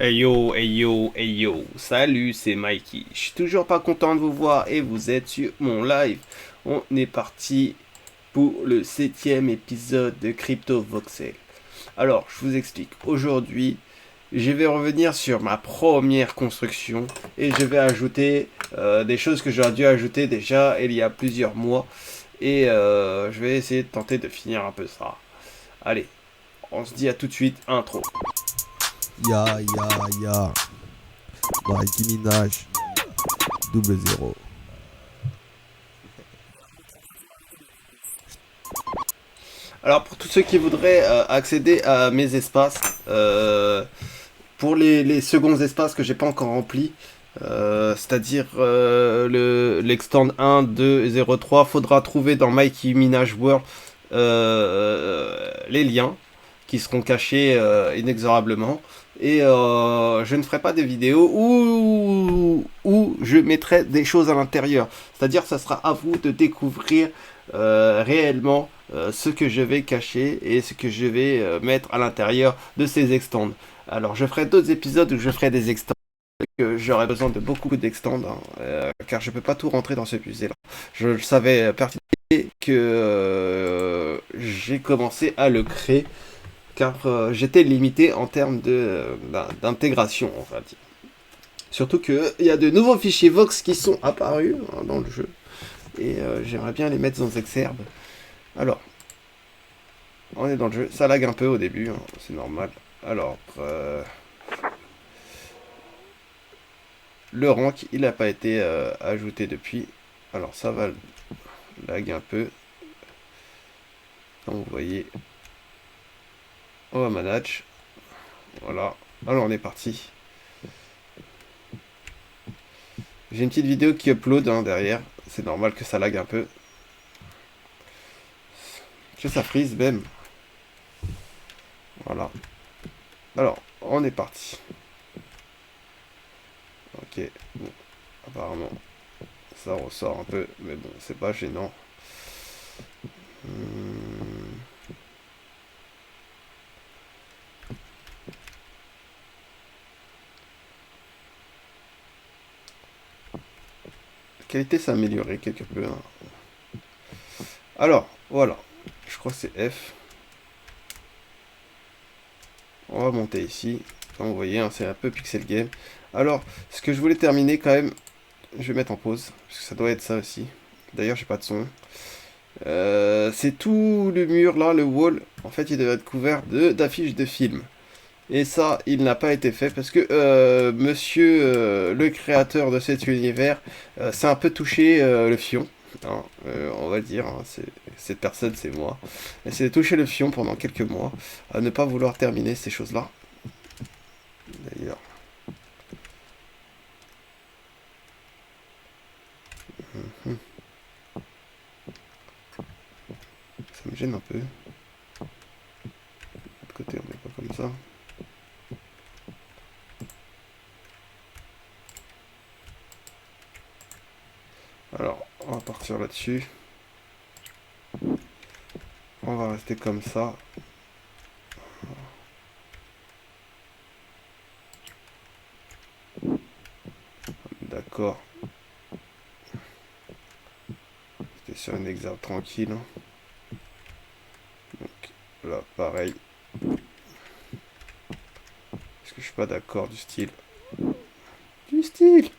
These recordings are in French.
Hey yo, hey yo, hey yo, salut, c'est Mikey. Je suis toujours pas content de vous voir et vous êtes sur mon live. On est parti pour le 7e épisode de Crypto Voxel. Alors, je vous explique. Aujourd'hui, je vais revenir sur ma première construction et je vais ajouter des choses que j'aurais dû ajouter déjà il y a plusieurs mois. Et je vais essayer de tenter de finir un peu ça. Allez, on se dit à tout de suite, intro. Ya, ya, ya. Nicki Minaj, double zéro. Alors pour tous ceux qui voudraient accéder à mes espaces, pour les seconds espaces que j'ai pas encore remplis, c'est-à-dire l'extend 1, 2, 0, 3, faudra trouver dans Mikey Minaj World les liens qui seront cachés inexorablement. Et je ne ferai pas de vidéos où je mettrai des choses à l'intérieur. C'est-à-dire que ça sera à vous de découvrir réellement ce que je vais cacher et ce que je vais mettre à l'intérieur de ces extends. Alors je ferai d'autres épisodes où je ferai des extends. Que j'aurai besoin de beaucoup d'extends hein, car je peux pas tout rentrer dans ce musée là. Je savais pertinemment que j'ai commencé à le créer car j'étais limité en termes d'intégration, on va dire. Surtout qu'il y a de nouveaux fichiers Vox qui sont apparus hein, dans le jeu et j'aimerais bien les mettre dans Exerbe. Alors, on est dans le jeu, ça lag un peu au début, hein, c'est normal. Alors, le rank, il n'a pas été ajouté depuis. Alors ça va lag un peu. Comme vous voyez, on va manage. Voilà. Alors on est parti. J'ai une petite vidéo qui upload hein, derrière. C'est normal que ça lag un peu. Que ça freeze même. Voilà. Alors, on est parti. Ok. Bon, apparemment, ça ressort un peu. Mais bon, c'est pas gênant. Hum, La qualité s'est améliorée quelque peu. Hein. Alors, voilà. Je crois que c'est F. On va monter ici. Comme vous voyez, hein, c'est un peu pixel game. Alors, ce que je voulais terminer quand même, je vais mettre en pause. Parce que ça doit être ça aussi. D'ailleurs, j'ai pas de son. C'est tout le mur là, le wall. En fait, il devait être couvert d'affiches de films. Et ça, il n'a pas été fait parce que monsieur le créateur de cet univers s'est un peu touché le fion. Hein, on va dire, hein, cette personne c'est moi. Elle s'est touché le fion pendant quelques mois à ne pas vouloir terminer ces choses-là. D'ailleurs, ça me gêne un peu. De l'autre côté, on n'est pas comme ça. Alors, on va partir là-dessus. On va rester comme ça. D'accord. C'était sur une exergue tranquille. Hein. Donc là, pareil. Est-ce que je suis pas d'accord du style? Du style.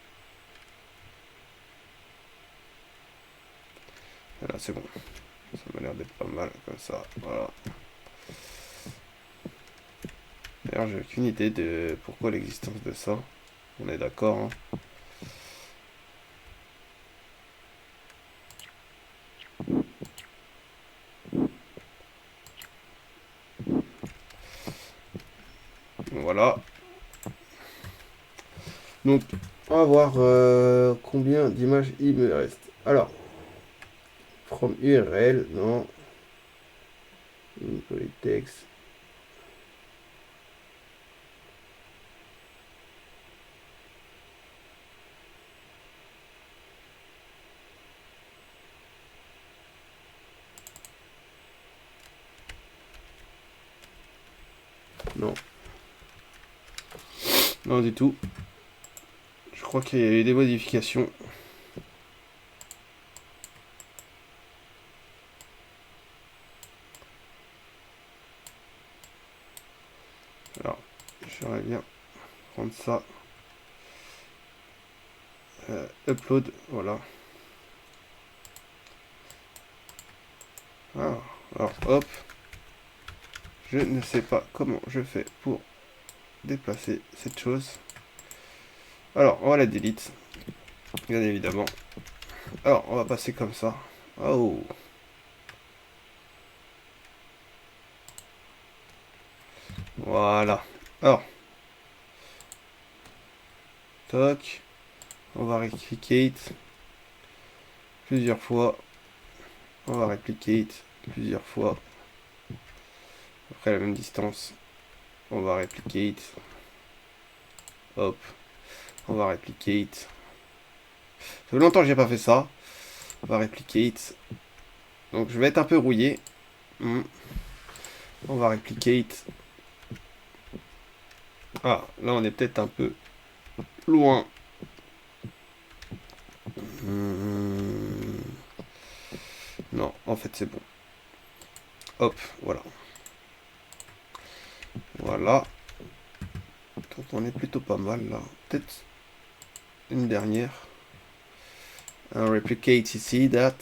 Là, c'est bon. Ça m'a l'air d'être pas mal comme ça. Voilà. D'ailleurs, j'ai aucune idée de pourquoi l'existence de ça. On est d'accord. Hein. Voilà. Donc, on va voir combien d'images il me reste. Alors, from URL, non. Polytext. Non. Non, du tout. Je crois qu'il y a eu des modifications. Alors, j'aimerais bien prendre ça. Upload, voilà. Ah, alors, hop. Je ne sais pas comment je fais pour déplacer cette chose. Alors, on va la delete. Bien évidemment. Alors, on va passer comme ça. Oh. Voilà. Alors. Toc. On va replicate plusieurs fois. On va replicate plusieurs fois. Après la même distance. On va replicate. Hop. On va replicate. Ça fait longtemps que j'ai pas fait ça. On va replicate. Donc je vais être un peu rouillé. On va replicate. Ah, là on est peut-être un peu loin. Non, en fait c'est bon. Hop, voilà. Voilà. Donc on est plutôt pas mal là. Peut-être une dernière. Un replicate ici, that.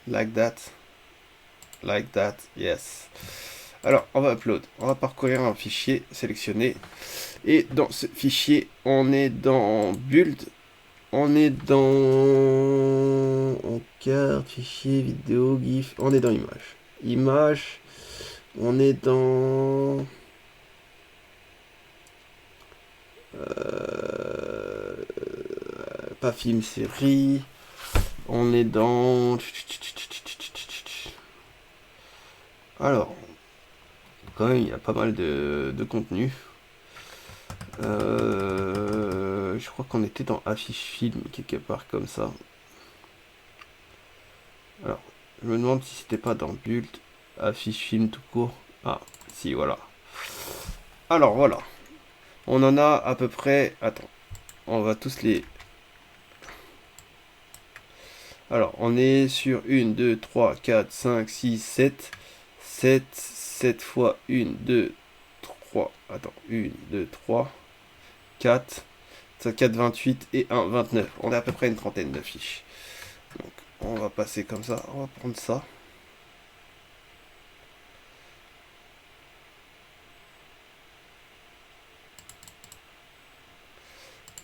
Like that. Like that, yes. Alors, on va upload. On va parcourir un fichier sélectionné. Et dans ce fichier, on est dans build. On est dans... En carte, fichier, vidéo, GIF. On est dans image. Image. On est dans... Pas film, série. On est dans... Alors, quand même, il y a pas mal de contenu. Je crois qu'on était dans affiche film, quelque part comme ça. Alors, je me demande si c'était pas dans build, affiche film tout court. Ah, si, voilà. Alors, voilà. On en a à peu près... Attends, on va tous les... Alors, on est sur 1, 2, 3, 4, 5, 6, 7. 7 fois 1, 2, 3. Attends, 1, 2, 3, 4. 4, 28 et 1, 29. On a à peu près une trentaine de fiches. Donc, on va passer comme ça. On va prendre ça.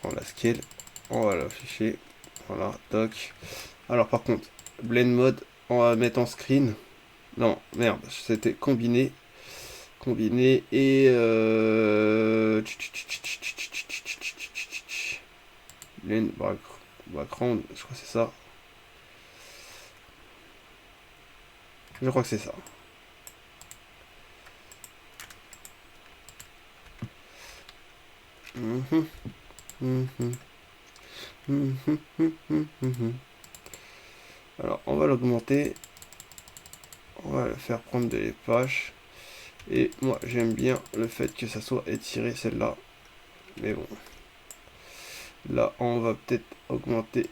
On la scale. On va l'afficher. Voilà, toc. Alors, par contre, blend mode, on va mettre en screen. Non, merde, c'était combiné. Combiné et... Blend background, je crois que c'est ça. Je crois que c'est ça. Alors, on va l'augmenter. On va le faire prendre des pages. Et moi, j'aime bien le fait que ça soit étiré, celle-là. Mais bon. Là, on va peut-être augmenter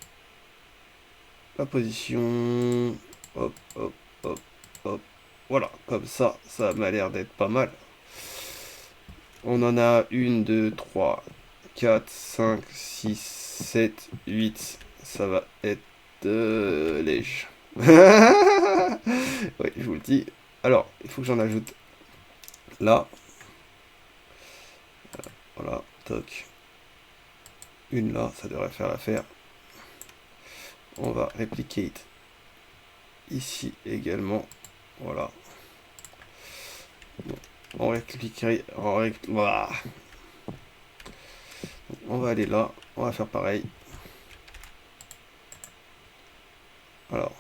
la position. Hop, hop, hop, hop. Voilà, comme ça, ça m'a l'air d'être pas mal. On en a 1, 2, 3, 4, 5, 6, 7, 8. Ça va être léger. Oui, je vous le dis. Alors, il faut que j'en ajoute là. Voilà, toc. Une là, ça devrait faire l'affaire. On va replicate ici également. Voilà. Bon, on répliquerait. Voilà. On va aller là. On va faire pareil. Alors,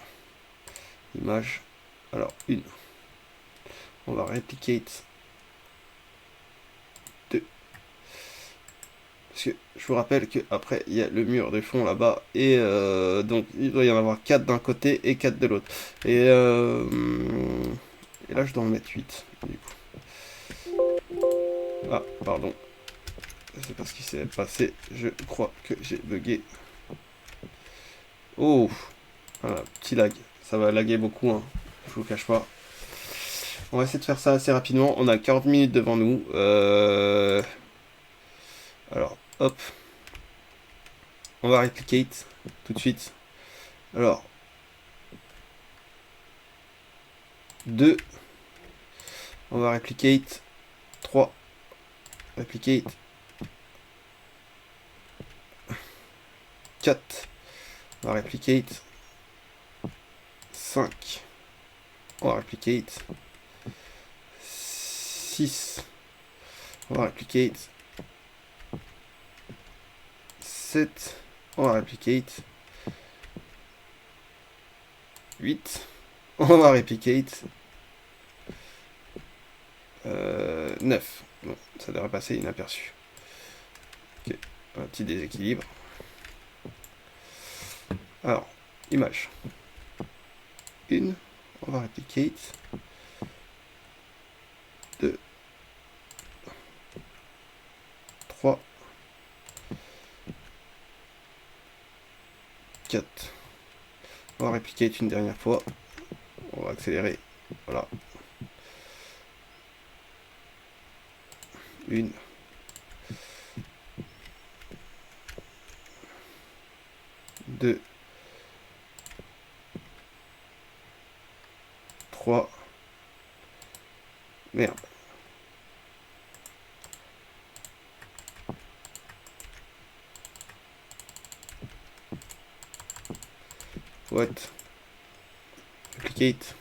image. Alors, une. On va replicate 2. Parce que je vous rappelle qu'après, il y a le mur de fond là-bas. Et donc, il doit y en avoir 4 d'un côté et 4 de l'autre. Et là, je dois en mettre 8. Du coup. Ah, pardon. Je sais pas ce qui s'est passé. Je crois que j'ai bugué. Oh, voilà, petit lag. Ça va laguer beaucoup, hein. Je vous le cache pas. On va essayer de faire ça assez rapidement. On a 40 minutes devant nous. Alors, hop. On va replicate tout de suite. Alors, 2. On va replicate. 3. Replicate. 4. On va replicate. 5. On va replicate. 6. On va replicate. 7. On va replicate. 8. On va replicate. 9. Bon, ça devrait passer inaperçu. Ok, un petit déséquilibre. Alors, image. 1. On va replicate. 2. 3. 4. On va replicate une dernière fois. On va accélérer. Voilà. 1. 2. 3. Merde. What? Replicate.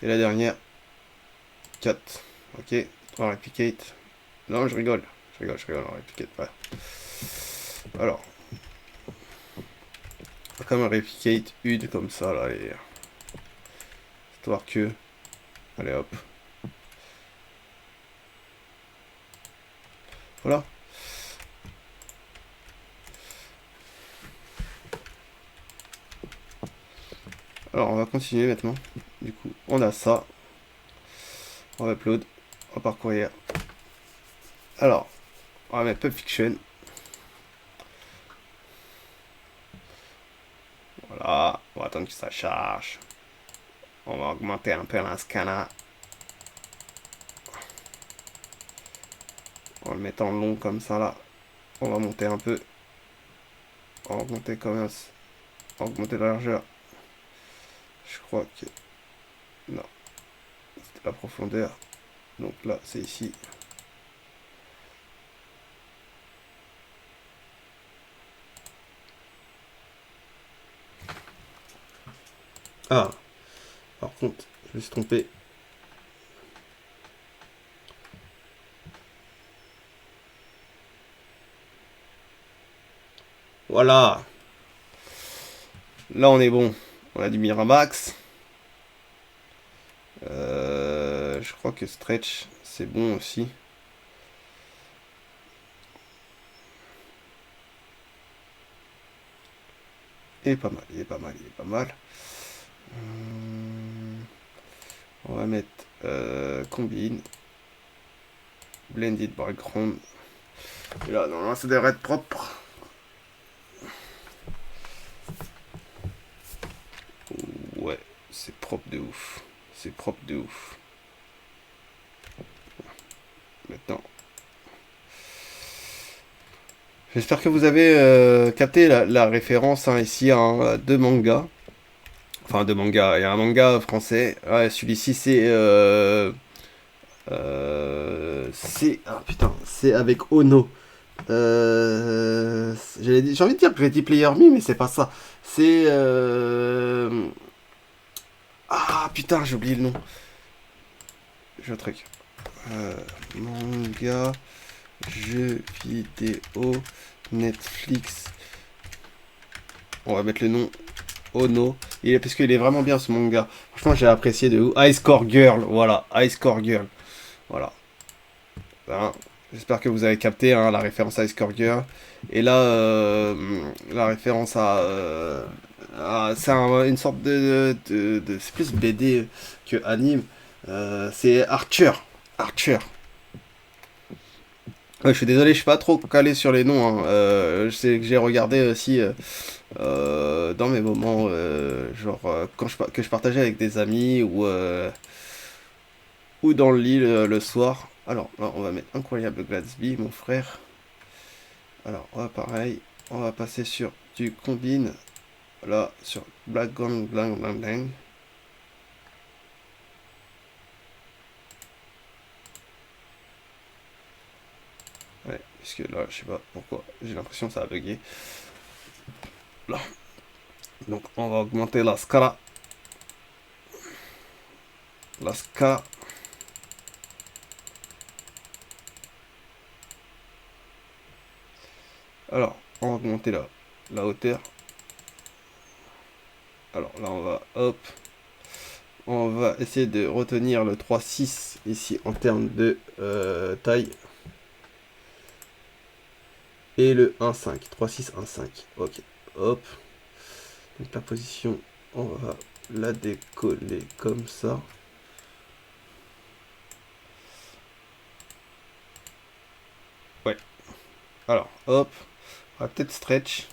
Et la dernière. 4. Ok. On va replicate. Non, je rigole. On va replicate. Voilà. Alors. On va quand même replicate une comme ça, là. Et... histoire que... allez, hop. Voilà. Alors, on va continuer maintenant. Du coup, on a ça. On va upload. On va parcourir. Alors, on va mettre Pulp Fiction. Voilà. On va attendre que ça charge. On va augmenter un peu la scanner. En le mettant long comme ça là. On va monter un peu. On va augmenter quand même. On va augmenter la largeur. Je crois que... non. C'était la profondeur. Donc là, c'est ici. Ah. Par contre, je me suis trompé. Voilà. Là, on est bon. On a du Miramax. Je crois que Stretch, c'est bon aussi. Il est pas mal, il est pas mal, il est pas mal. On va mettre Combine. Blended Background. Et là, normalement, ça devrait être propre. Ouais, c'est propre de ouf. C'est propre de ouf. Maintenant. J'espère que vous avez capté la référence hein, ici à deux mangas. Enfin, deux mangas. Il y a un manga français. Ouais, celui-ci, c'est... ah putain, c'est avec Ono. J'ai envie de dire Ready Player Me, mais c'est pas ça. C'est... ah putain, j'ai oublié le nom. J'ai un truc. Manga, jeux vidéo, Netflix. On va mettre le nom Ono. Parce qu'il est vraiment bien ce manga. Franchement, j'ai apprécié de ouf. Ice Core Girl, voilà. Ice Core Girl. Voilà. Hein, j'espère que vous avez capté hein, la référence à Ice Core Girl. Et là, la référence c'est une sorte de c'est plus BD que anime. C'est Archer. Archer. Ouais, je suis désolé, je suis pas trop calé sur les noms, hein. Je sais que j'ai regardé aussi dans mes moments, genre quand que je partageais avec des amis ou dans le lit le soir. Alors là, on va mettre Incroyable Gatsby, mon frère. Alors, on va pareil, on va passer sur du combine. Là, sur Black Gang Blang Blang Blang. Ouais, puisque là, je sais pas pourquoi, j'ai l'impression que ça a bugué. Là. Donc, on va augmenter la scala. La scala. Alors, on va augmenter la hauteur. Alors là, on va, hop, on va essayer de retenir le 3,6 ici en termes de taille. Et le 1,5, 3,6, 1,5. Ok, hop. Donc la position, on va la décoller comme ça. Ouais. Alors, hop. On va peut-être stretch.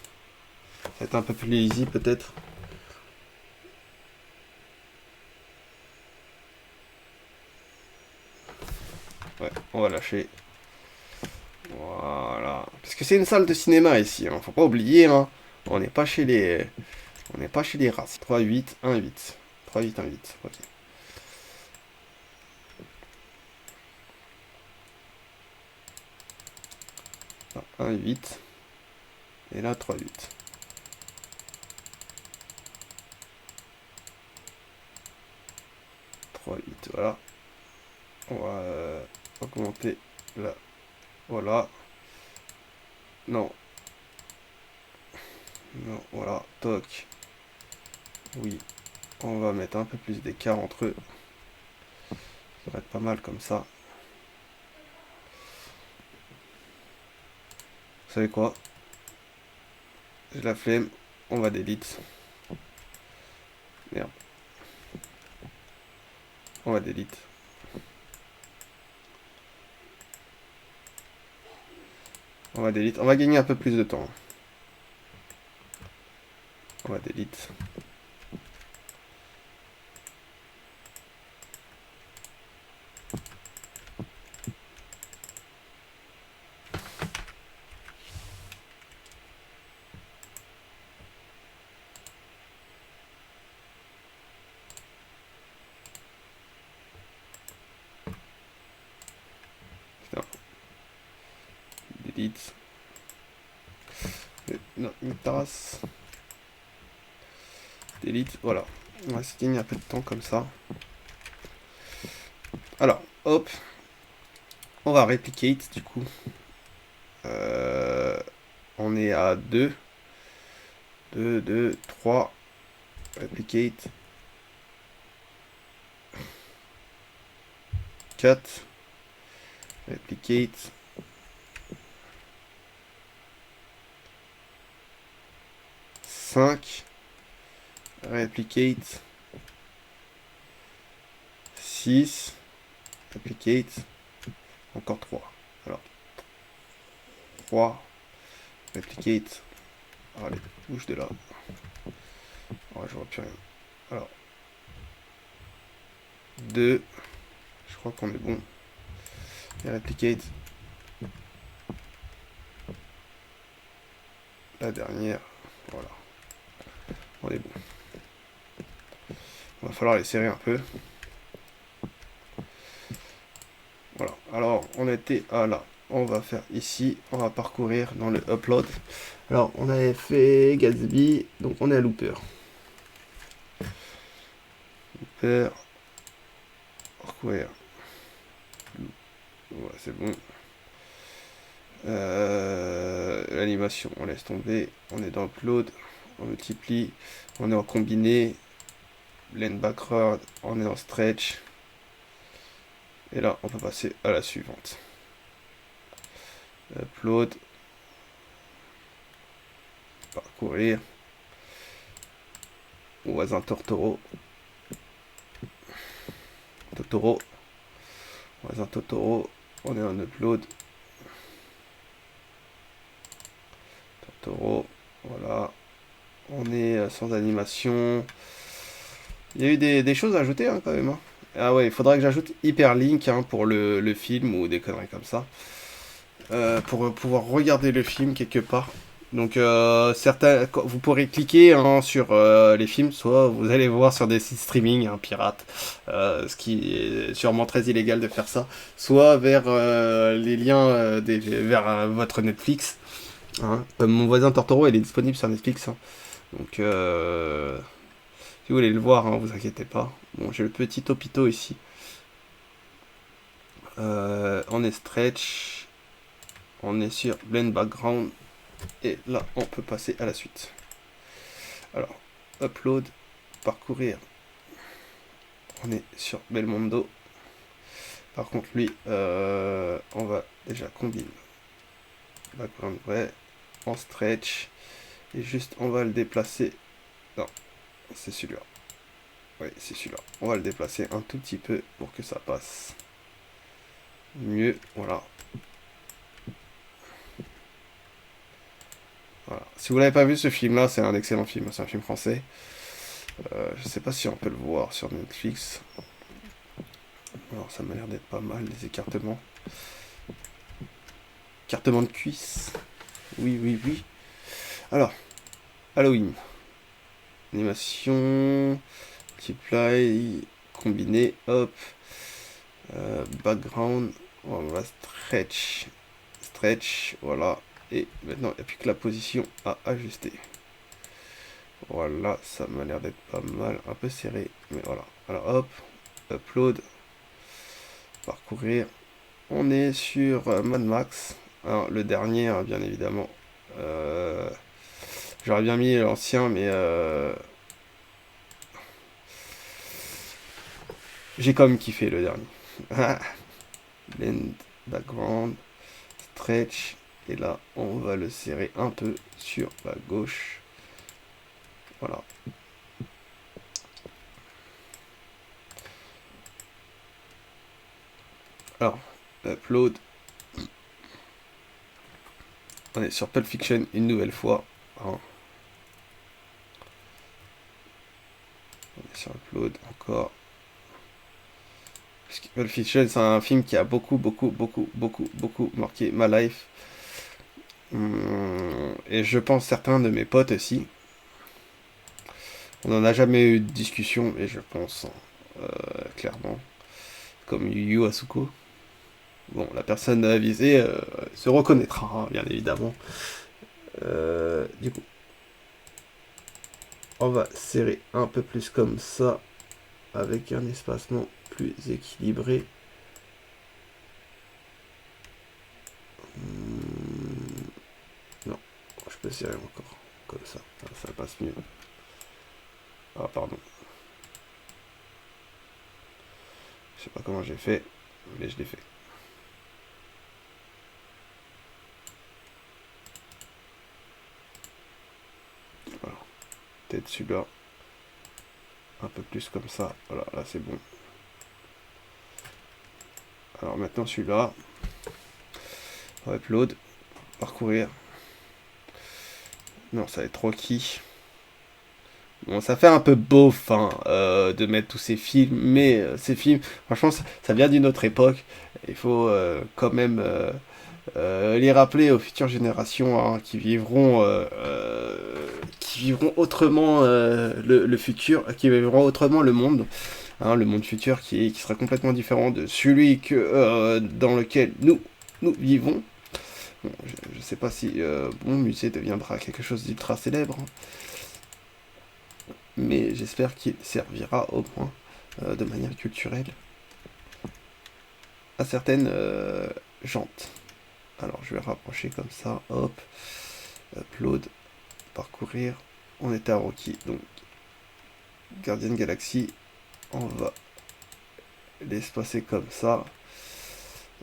Ça va être un peu plus easy peut-être. Ouais, on va lâcher. Voilà. Parce que c'est une salle de cinéma ici, hein. Faut pas oublier, hein. On n'est pas chez les. On n'est pas chez les races. 3, 8, 1, 8. 3, 8, 1, 8. Ok. Là, 1, 8. Et là, 3, 8. 3, 8. Voilà. On va augmenter là. Voilà. Non. Non, voilà. Toc. Oui. On va mettre un peu plus d'écart entre eux. Ça va être pas mal comme ça. Vous savez quoi? J'ai la flemme. On va delete. Merde. On va delete. On va delete. On va gagner un peu plus de temps. On va delete. Putain. Delete. Non, une tasse. Delete. Voilà. On va se gagner un peu de temps comme ça. Alors, hop. On va replicate du coup. On est à 2. 2, 2, 3. Replicate. 4. Replicate. 5. Replicate. 6. Replicate. Encore 3. Alors, 3. Replicate. Allez, bouge de là. Ouais, je vois plus rien. Alors, 2. Je crois qu'on est bon. Et replicate. La dernière. Voilà. On est bon. Il va falloir les serrer un peu. Voilà. Alors, on était à là. On va faire ici. On va parcourir dans le upload. Alors, on avait fait Gatsby. Donc, on est à Looper. Looper. Parcourir. Ouais, c'est bon. L'animation, on laisse tomber. On est dans upload. On multiplie. On est en combiné. Blend backward. On est en stretch. Et là, on peut passer à la suivante. Upload. Parcourir. Voisin Totoro. Totoro. Voisin Totoro. On est en upload. Toro, voilà. On est sans animation. Il y a eu des choses à ajouter hein, quand même. Hein. Ah ouais, il faudra que j'ajoute Hyperlink hein, pour le film ou des conneries comme ça. Pour pouvoir regarder le film quelque part. Donc vous pourrez cliquer hein, sur les films, soit vous allez voir sur des sites streaming hein, pirates, ce qui est sûrement très illégal de faire ça, soit vers les liens vers votre Netflix. Hein. Comme mon voisin Tortoro, il est disponible sur Netflix. Hein. Donc si vous voulez le voir, hein, vous inquiétez pas. Bon, j'ai le petit topito ici. On est stretch. On est sur blend background. Et là, on peut passer à la suite. Alors, upload, parcourir. On est sur Belmondo. Par contre, lui, on va déjà combiner. Background vrai, en stretch. Et juste, on va le déplacer. Non, c'est celui-là. Oui, c'est celui-là. On va le déplacer un tout petit peu pour que ça passe mieux. Voilà. Voilà. Si vous l'avez pas vu ce film-là, c'est un excellent film. C'est un film français. Je sais pas si on peut le voir sur Netflix. Alors ça m'a l'air d'être pas mal les écartements. Écartement de cuisse. Oui, oui, oui. Alors, Halloween. Animation. Multiply. Combiné. Hop. Background. On va stretch. Stretch. Voilà. Et maintenant, il n'y a plus que la position à ajuster. Voilà, ça m'a l'air d'être pas mal. Un peu serré. Mais voilà. Alors hop. Upload. Parcourir. On est sur Mad Max. Alors, le dernier, hein, bien évidemment. J'aurais bien mis l'ancien, mais j'ai quand même kiffé le dernier. Blend, background, stretch. Et là, on va le serrer un peu sur la gauche. Voilà. Alors, upload. On est sur Pulp Fiction une nouvelle fois. Hein. On est sur upload encore. Parce que Pulp Fiction, c'est un film qui a beaucoup marqué ma life. Et je pense certains de mes potes aussi. On n'en a jamais eu de discussion, mais je pense clairement. Comme Yu Yu Asuko. Bon, la personne visée se reconnaîtra, hein, bien évidemment. Du coup, on va serrer un peu plus comme ça, avec un espacement plus équilibré. Non, je peux serrer encore, comme ça, ça passe mieux. Ah, pardon. Je sais pas comment j'ai fait, mais je l'ai fait. Voilà. Peut-être celui-là. Un peu plus comme ça. Voilà, là c'est bon. Alors maintenant celui-là. Upload. Parcourir. Non, ça va être trop qui. Bon, ça fait un peu beauf hein, de mettre tous ces films, mais ces films, franchement, ça vient d'une autre époque. Il faut quand même les rappeler aux futures générations hein, qui vivront autrement le futur, qui vivront autrement le monde. Hein, le monde futur qui sera complètement différent de celui dans lequel nous vivons. Bon, je sais pas si mon musée deviendra quelque chose d'ultra célèbre. Hein. Mais j'espère qu'il servira au moins de manière culturelle à certaines jantes. Alors je vais rapprocher comme ça, hop, upload, parcourir, on était à Rocky, donc Guardian Galaxy, on va l'espacer comme ça,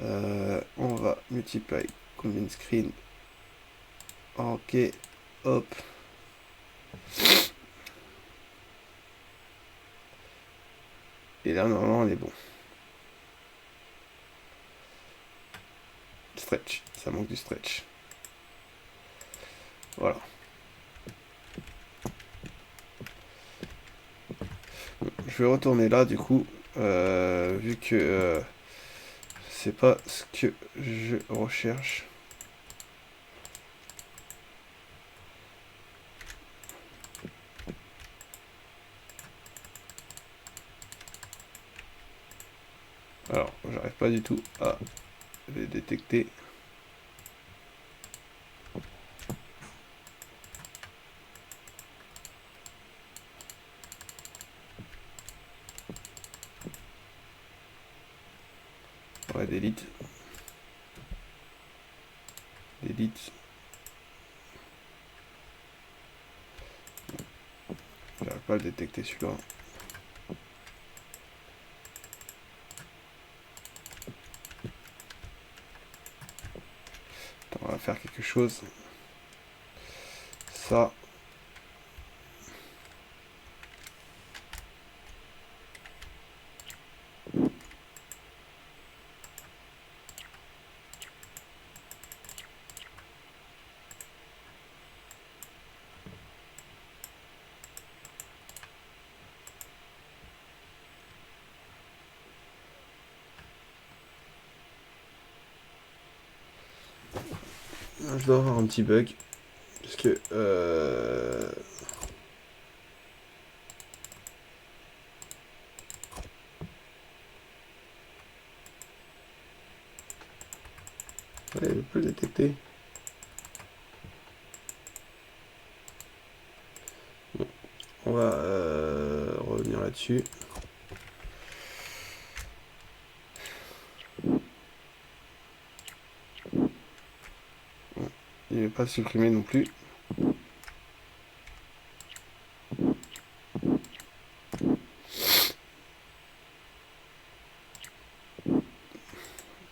on va multiply, combine screen, ok, hop, et là normalement on est bon. Stretch, ça manque du stretch. Voilà. Je vais retourner là, du coup, vu que c'est pas ce que je recherche. Alors, j'arrive pas du tout à les détecter. Ouais, delete. Delete. J'arrive pas à le détecter celui-là. Attends, on va faire quelque chose. Ça. Je dois avoir un petit bug. Parce que... Ouais, je peux le détecter. Bon, on va revenir là-dessus. Bon, il n'est pas supprimé non plus.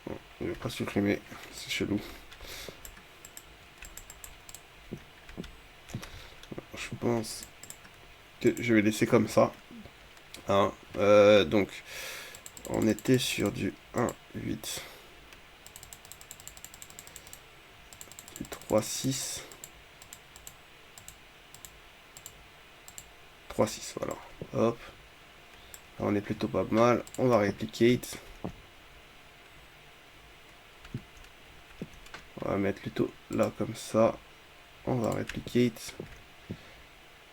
Bon, il n'est pas supprimé. C'est chelou. Je pense que je vais laisser comme ça. Hein. Donc, on était sur du 1,8. Du 3,6. 3,6, voilà. Hop. Là, on est plutôt pas mal. On va replicate. On va mettre plutôt là comme ça. On va replicate.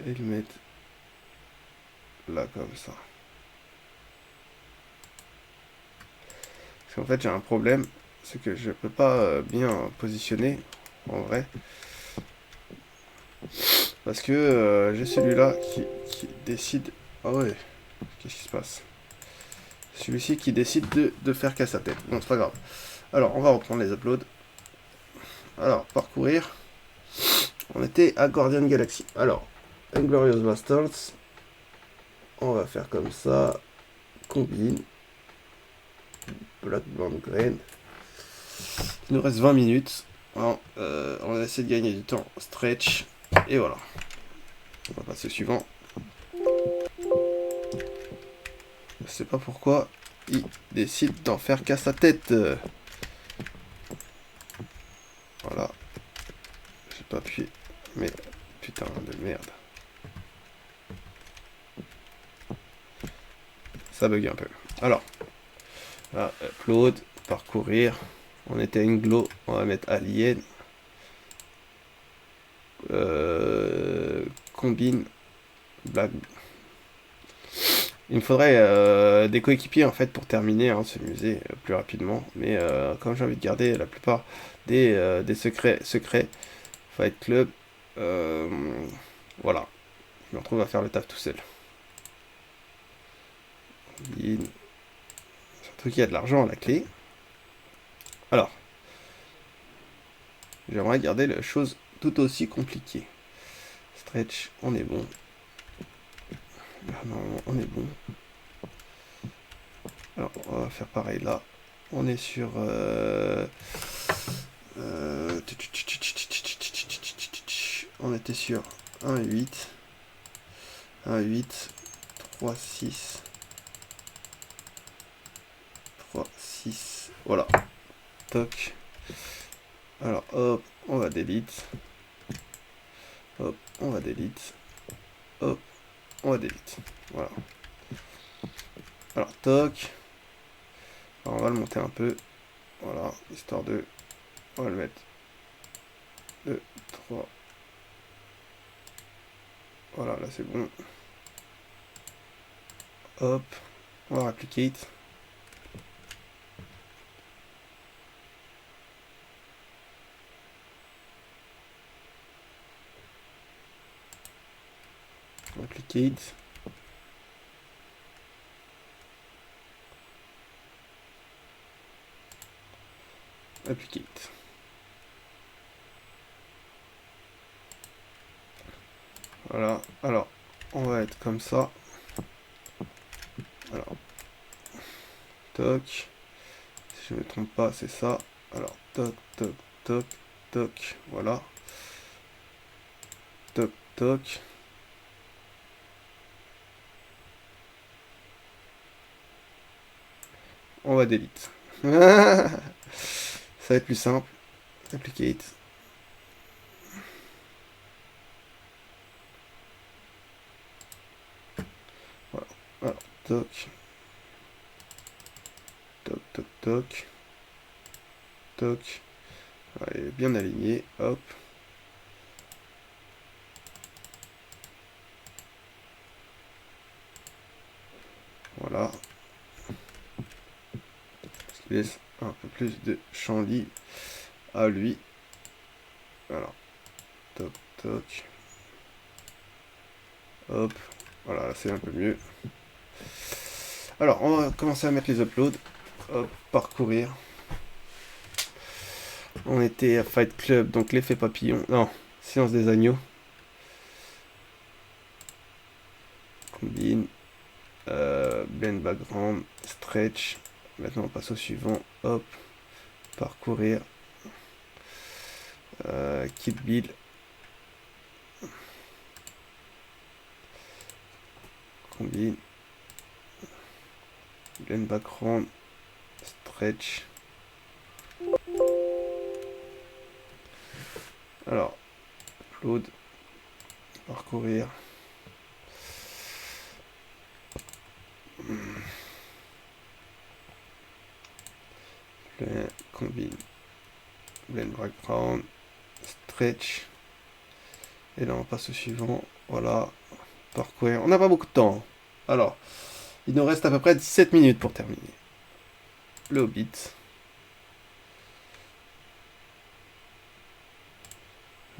Et le mettre là comme ça. Parce qu'en fait j'ai un problème. C'est que je peux pas bien positionner. En vrai. Parce que j'ai celui-là qui décide... Ah ouais. Qu'est-ce qui se passe? Celui-ci qui décide de faire qu'à sa tête. Bon, c'est pas grave. Alors, on va reprendre les uploads. Alors, parcourir. On était à Guardian Galaxy. Alors, Inglorious Bastards. On va faire comme ça. Combine. Black Band Grain. Il nous reste 20 minutes. Alors, on va essayer de gagner du temps. Stretch. Et voilà. On va passer au suivant. Je sais pas pourquoi il décide d'en faire qu'à sa tête. Voilà. J'ai pas appuyé. Mais putain de merde. Ça bug un peu. Alors. Là, upload. Parcourir. On était à Inglo. On va mettre Alien. Combine. Black. Il me faudrait des coéquipiers en fait pour terminer ce musée plus rapidement. Mais comme j'ai envie de garder la plupart des secrets Fight Club, voilà. Je me retrouve à faire le taf tout seul. Surtout qu'il y a de l'argent à la clé. Alors, j'aimerais garder la chose tout aussi compliquée. Stretch, on est bon. Normalement, on est bon. Alors, on va faire pareil là. On est sur... on était sur 1,8. 1,8. 3,6. 3,6. Voilà. Toc. Alors, hop, on va delete. Hop, on va delete. Hop, on va delete. Voilà. Alors, toc. Alors, on va le monter un peu. Voilà, histoire de... On va le mettre 2, 3. Voilà, là c'est bon. Hop, on va replicate. Replicate. Replicate. Voilà, alors, on va être comme ça. Alors, toc. Si je ne me trompe pas, c'est ça. Alors, toc, toc, toc, toc. Voilà. Toc, toc. On va delete. Ça va être plus simple. Replicate. Voilà. Alors, toc. Toc, toc, toc. Toc. Allez, bien aligné. Hop. Voilà. Ce qui laisse un peu plus de champ libre à lui. Voilà. Toc, toc. Hop. Voilà, là c'est un peu mieux. Alors, on va commencer à mettre les uploads. Hop, parcourir. On était à Fight Club, donc l'effet papillon. Non, silence des agneaux. Combine. Blend background. Stretch. Maintenant, on passe au suivant. Hop. Parcourir. Kit Bill. Combine. Blend background. Stretch. Alors, upload. Parcourir. Combine. Blend background. Stretch. Et là, on passe au suivant. Voilà. Parcourir. On n'a pas beaucoup de temps. Alors, il nous reste à peu près 17 minutes pour terminer. Le Hobbit.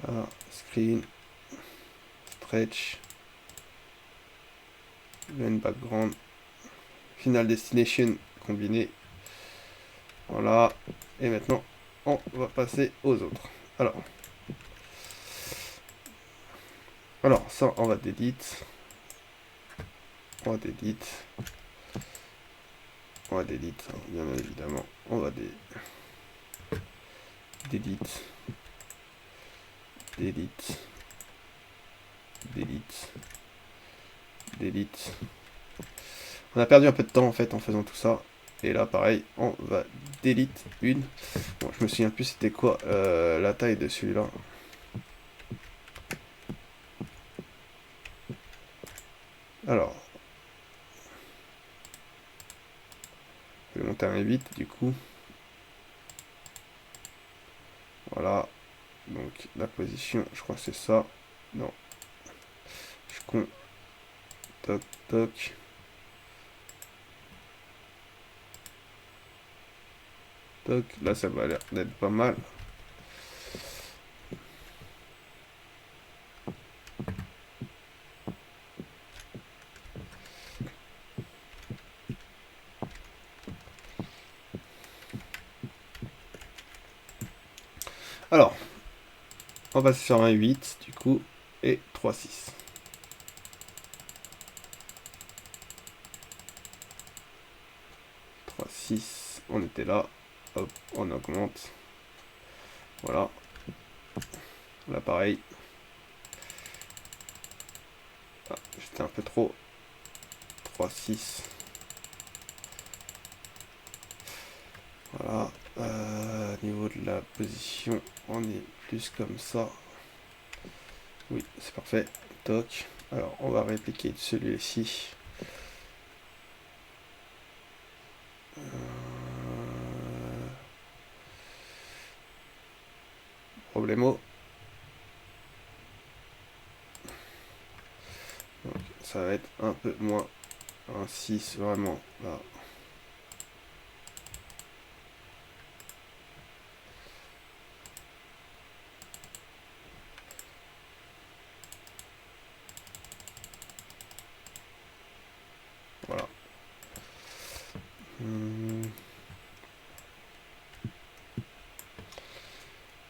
Là, screen. Stretch. Blend background. Final destination combiné. Voilà. Et maintenant, on va passer aux autres. Alors ça, on va delete. On va delete. On va delete, hein, bien évidemment. On va delete. Delete. Delete. Delete. On a perdu un peu de temps en fait en faisant tout ça. Et là pareil, on va delete une. Bon, je me souviens plus c'était quoi la taille de celui-là. Alors. Je vais monter à 1,8 du coup. Voilà. Donc la position, je crois que c'est ça. Non. Je suis con. Toc, toc. Toc. Là, ça va l'air d'être pas mal. Alors, on va passer sur 1,8 du coup. Et 3,6. 3,6. On était là. Hop, on augmente. Voilà. Là, pareil. Ah, j'étais un peu trop. 3,6. Voilà. Au niveau de la position, on est plus comme ça. Oui, c'est parfait. Toc. Alors, on va répliquer celui-ci. Problemo. Donc, ça va être un peu moins un 6 vraiment là. Voilà.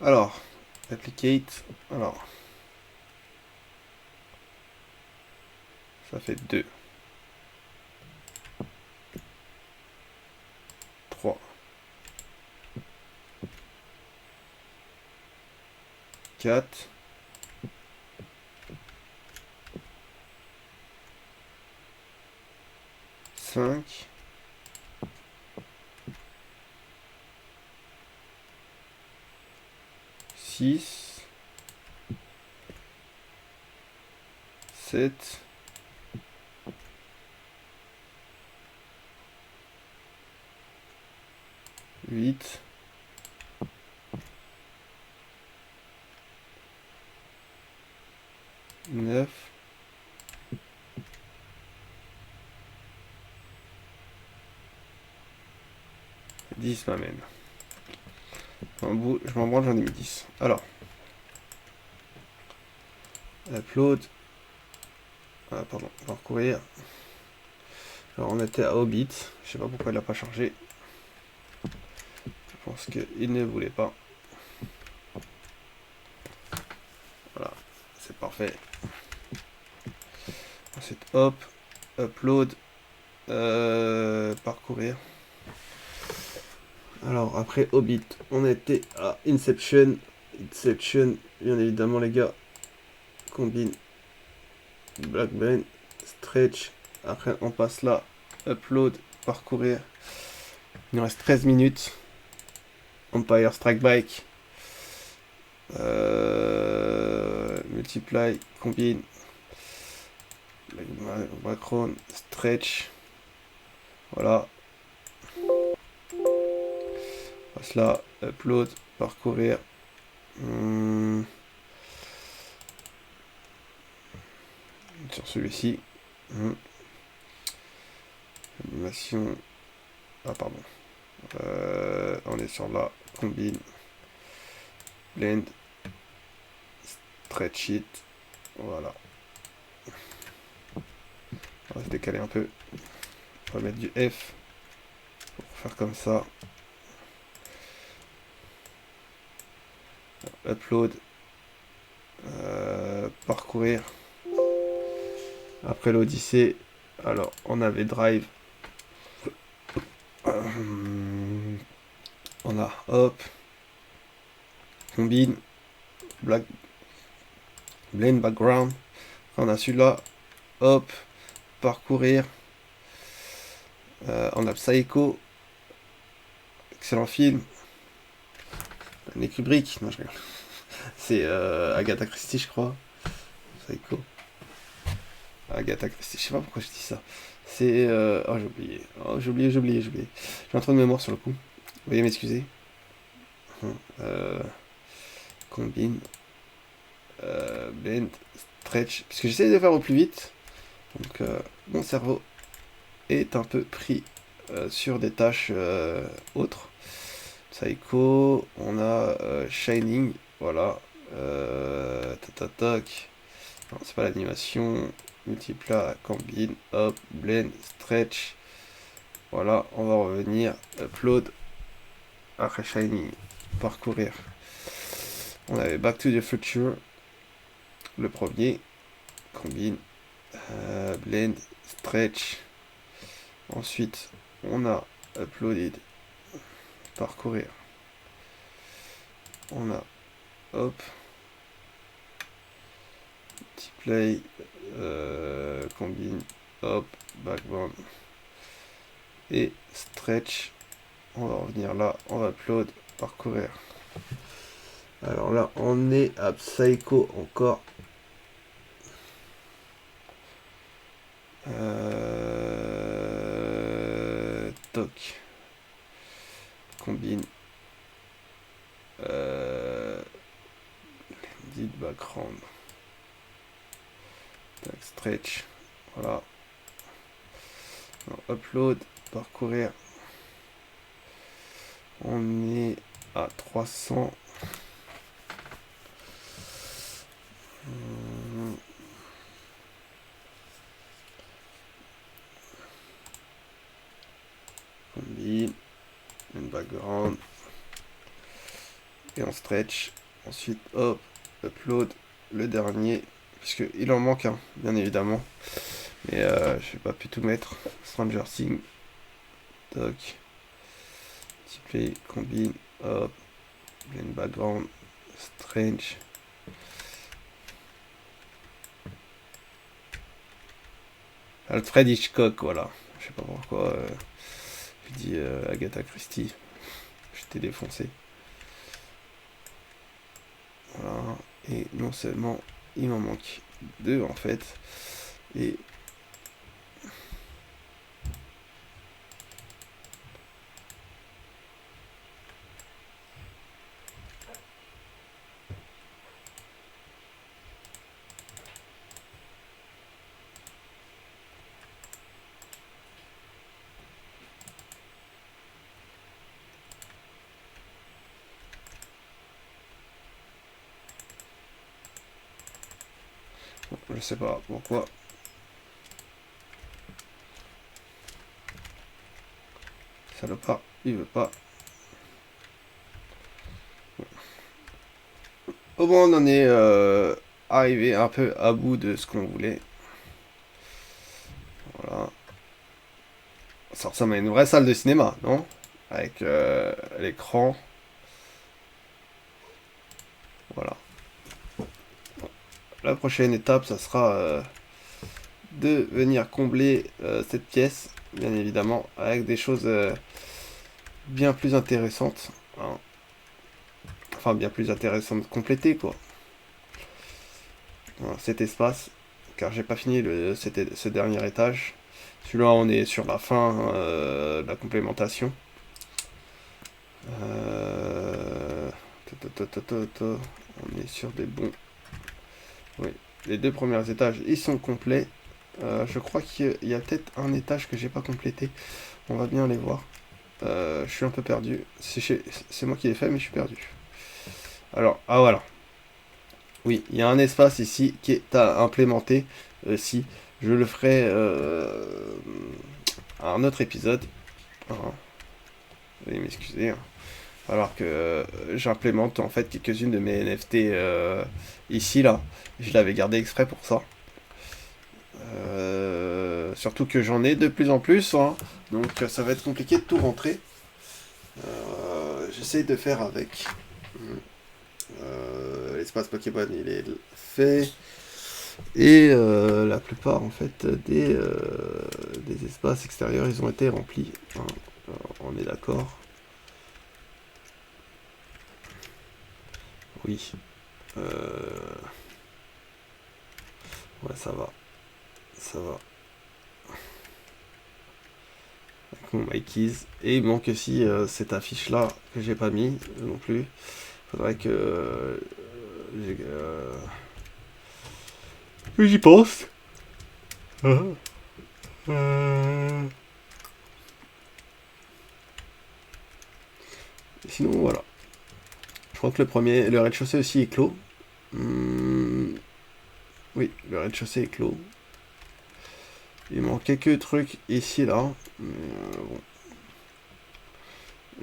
Alors, replicate. Alors, ça fait 2. 3. 4. 5. 6. 7. 8. 9. 10 m'amène. En bout, je m'en branle, j'en ai mis 10. Alors, upload. Ah, pardon, parcourir. Alors, on était à Hobbit. Je sais pas pourquoi il n'a pas chargé. Je pense qu'il ne voulait pas. Voilà, c'est parfait. Ensuite, hop, upload, parcourir. Alors, après Hobbit, on était à Inception. Inception, bien évidemment, les gars. Combine. Blackburn, stretch. Après, on passe là. Upload, parcourir. Il nous reste 13 minutes. Empire Strike Bike. Multiply, combine. Background, stretch. Voilà. Passe là, upload, parcourir. Sur celui-ci. Animation. Ah, pardon. On est sur là. Combine. Blend. Stretch it. Voilà. On va se décaler un peu. On va mettre du F. Pour faire comme ça. Upload. Parcourir. Après l'Odyssée, alors on avait Drive. On a hop. Combine. Black. Blend background. On a celui-là. Hop. Parcourir. On a Psycho. Excellent film. Les Kubrick. Non, je rigole. C'est Agatha Christie, je crois. Psycho. Agatha Christie. Je sais pas pourquoi je dis ça. C'est. Oh, j'ai oublié. Oh, j'ai oublié. J'ai un trou de mémoire sur le coup. Veuillez m'excuser. Combine. Blend. Stretch. Parce que j'essaie de faire au plus vite. Donc, mon cerveau est un peu pris sur des tâches autres. Psycho. On a Shining. Voilà. Tac. Non, c'est pas l'animation. Multipla, combine, hop, blend, stretch. Voilà, on va revenir. Upload. Après Shining. Parcourir. On avait Back to the Future. Le premier. Combine. Blend. Stretch. Ensuite, on a Uploaded. Parcourir. On a hop. Multiply. Combine. Hop. Background. Et stretch. On va revenir là. On va upload. Parcourir. Alors là, on est à Psycho encore. Toc. Combine. Edit background. Tac, stretch. Voilà. Alors, upload. Parcourir. On est à 300. Combine. Une background. Et on stretch. Ensuite, hop, upload le dernier. Puisqu'il en manque un, bien évidemment. Mais je n'ai pas pu tout mettre. Stranger Things. Doc. Play, combine, hop. Blend background. Strange. Alfred Hitchcock, voilà. Je sais pas pourquoi. Je dis Agatha Christie. Je t'ai défoncé. Voilà. Et non seulement il m'en manque 2 en fait. Et je sais pas pourquoi. Salopard, il veut pas. Au moins on en est arrivé un peu à bout de ce qu'on voulait. Voilà. Ça ressemble à une vraie salle de cinéma, non? Avec l'écran. Voilà. La prochaine étape, ça sera de venir combler cette pièce, bien évidemment, avec des choses bien plus intéressantes. Hein. Enfin, bien plus intéressantes de compléter, quoi. Voilà, cet espace, car j'ai pas fini ce dernier étage. Celui-là, on est sur la fin de la complémentation. On est sur des bons... Oui, les 2 premiers étages, ils sont complets. Je crois qu'il y a peut-être un étage que j'ai pas complété. On va bien les voir. Je suis un peu perdu. C'est moi qui l'ai fait, mais je suis perdu. Alors, ah voilà. Oui, il y a un espace ici qui est à implémenter. Si je le ferai à un autre épisode. Hein. Veuillez m'excuser. Hein. Alors que j'implémente en fait quelques-unes de mes NFT ici là. Je l'avais gardé exprès pour ça. Surtout que j'en ai de plus en plus, hein. Donc ça va être compliqué de tout rentrer. J'essaye de faire avec. L'espace Pokémon il est fait. Et la plupart en fait des espaces extérieurs ils ont été remplis. Hein. On est d'accord. Oui. Ouais, ça va. Ça va. Avec mon Mikeys. Et il manque aussi cette affiche-là que j'ai pas mis non plus. Faudrait que... j'y pense. Sinon, voilà. Je crois que le rez-de-chaussée aussi est clos. Oui, le rez-de-chaussée est clos. Il manque quelques trucs ici là. Bon.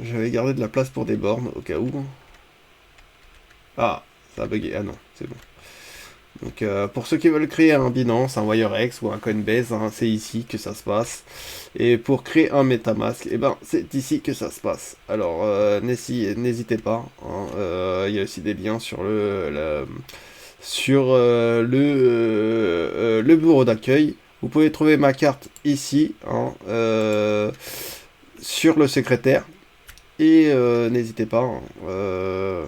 J'avais gardé de la place pour des bornes au cas où. Ah, ça a bugué. Ah non, c'est bon. Donc pour ceux qui veulent créer un Binance, un WireX ou un Coinbase, hein, c'est ici que ça se passe. Et pour créer un MetaMask, eh ben, c'est ici que ça se passe. Alors n'hésitez pas. Hein, il y a aussi des liens sur le bureau d'accueil. Vous pouvez trouver ma carte ici, hein, sur le secrétaire. Et n'hésitez pas. Hein,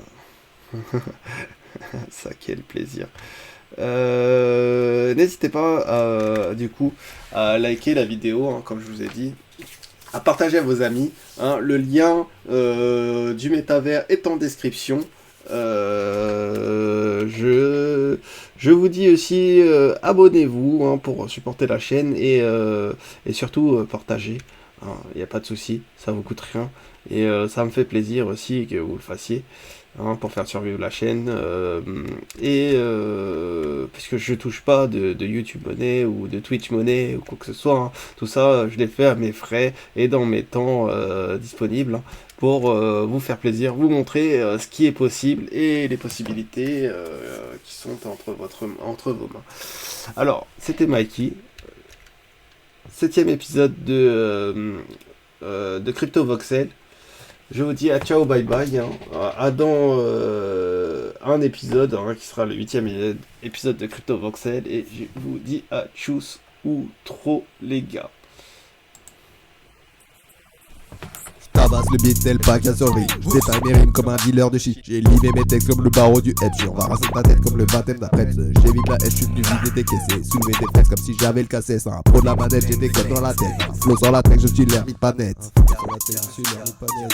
ça, quel plaisir. N'hésitez pas du coup à liker la vidéo, hein, comme je vous ai dit, à partager à vos amis. Hein. Le lien du métavers est en description. Je vous dis aussi abonnez-vous, hein, pour supporter la chaîne et surtout partagez. Il n'y a pas de souci, ça vous coûte rien. Et ça me fait plaisir aussi que vous le fassiez, hein, pour faire survivre la chaîne. Puisque je touche pas de YouTube Money ou de Twitch Money ou quoi que ce soit. Hein. Tout ça, je l'ai fait à mes frais et dans mes temps disponibles, hein, pour vous faire plaisir, vous montrer ce qui est possible et les possibilités qui sont entre vos mains. Alors, c'était Mikey. 7ème épisode de Crypto Voxel. Je vous dis à ciao, bye bye. Hein. À dans un épisode, hein, qui sera le 8ème épisode de Crypto Voxel. Et je vous dis à tchuss ou trop les gars. Tabasse le beat tel pack à survie. J'détaille mes rimes comme un dealer de shit. J'ai limé mes textes comme le barreau du hedge. On va raser ta tête comme le baptême d'après. J'évite la haine, j'suis venu vider tes caissés. Soulever tes fesses comme si j'avais le cassette. Un pro de la manette, j'ai des codes dans la tête. Flow sur la tête, je suis l'ermite pas net. Sur la tête, je suis l'ermite pas net.